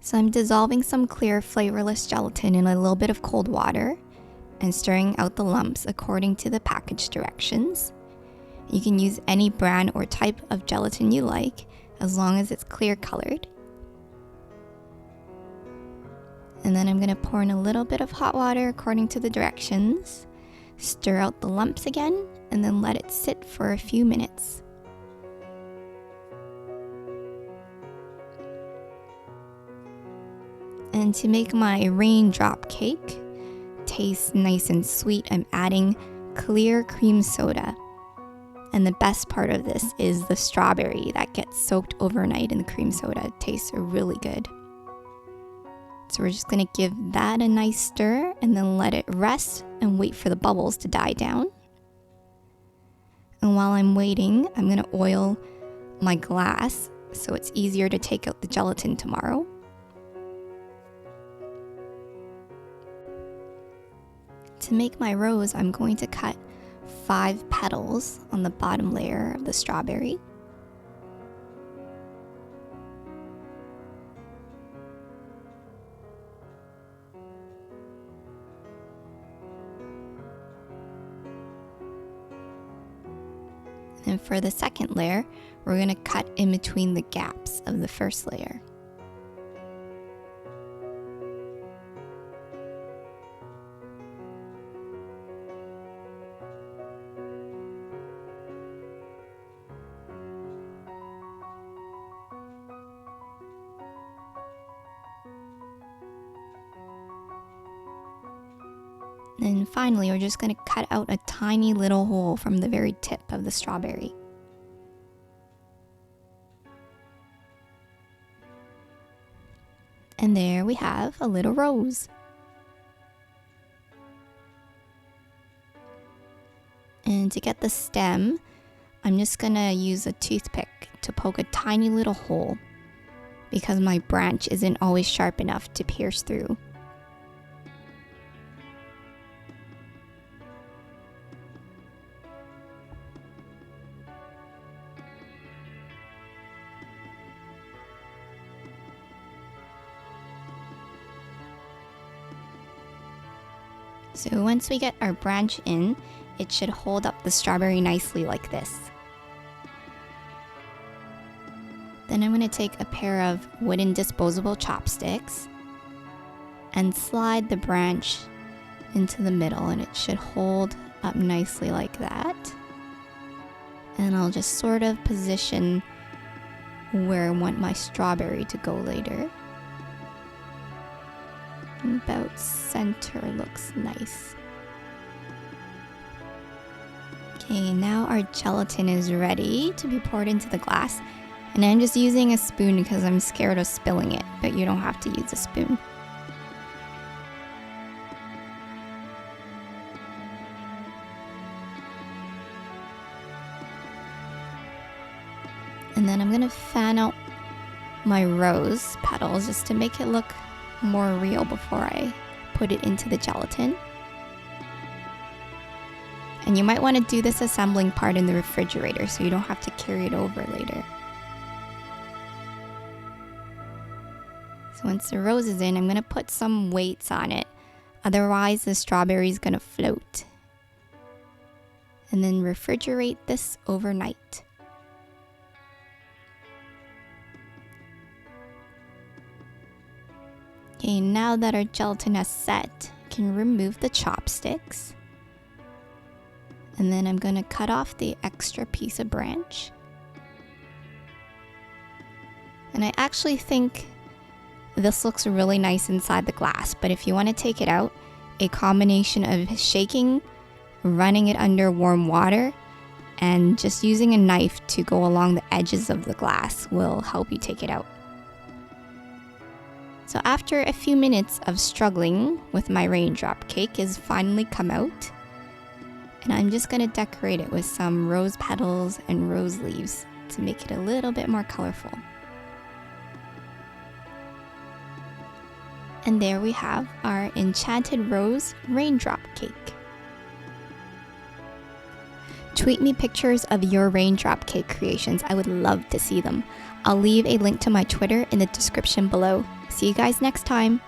So I'm dissolving some clear flavorless gelatin in a little bit of cold water and stirring out the lumps according to the package directions. You can use any brand or type of gelatin you like, as long as it's clear colored. And then I'm going to pour in a little bit of hot water according to the directions, stir out the lumps again, and then let it sit for a few minutes. And to make my raindrop cake taste nice and sweet, I'm adding clear cream soda. And the best part of this is the strawberry that gets soaked overnight in the cream soda. It tastes really good. So we're just gonna give that a nice stir and then let it rest and wait for the bubbles to die down. And while I'm waiting, I'm gonna oil my glass so it's easier to take out the gelatin tomorrow. To make my rose, I'm going to cut 5 petals on the bottom layer of the strawberry. And for the second layer, we're going to cut in between the gaps of the first layer. And finally, we're just going to cut out a tiny little hole from the very tip of the strawberry. And there we have a little rose. And to get the stem, I'm just going to use a toothpick to poke a tiny little hole because my branch isn't always sharp enough to pierce through. So once we get our branch in, it should hold up the strawberry nicely like this. Then I'm going to take a pair of wooden disposable chopsticks and slide the branch into the middle, and it should hold up nicely like that. And I'll just sort of position where I want my strawberry to go later. About center looks nice. Okay, now our gelatin is ready to be poured into the glass. And I'm just using a spoon because I'm scared of spilling it, but you don't have to use a spoon. And then I'm gonna fan out my rose petals just to make it look more real before I put it into the gelatin. And you might want to do this assembling part in the refrigerator so you don't have to carry it over later. So once the rose is in, I'm going to put some weights on it. Otherwise, the strawberry is going to float. And then refrigerate this overnight. Okay, now that our gelatin has set, you can remove the chopsticks. And then I'm going to cut off the extra piece of branch. And I actually think this looks really nice inside the glass, but if you want to take it out, a combination of shaking, running it under warm water, and just using a knife to go along the edges of the glass will help you take it out. So after a few minutes of struggling with my raindrop cake has finally come out, and I'm just going to decorate it with some rose petals and rose leaves to make it a little bit more colorful. And there we have our enchanted rose raindrop cake. Tweet me pictures of your raindrop cake creations. I would love to see them. I'll leave a link to my Twitter in the description below. See you guys next time.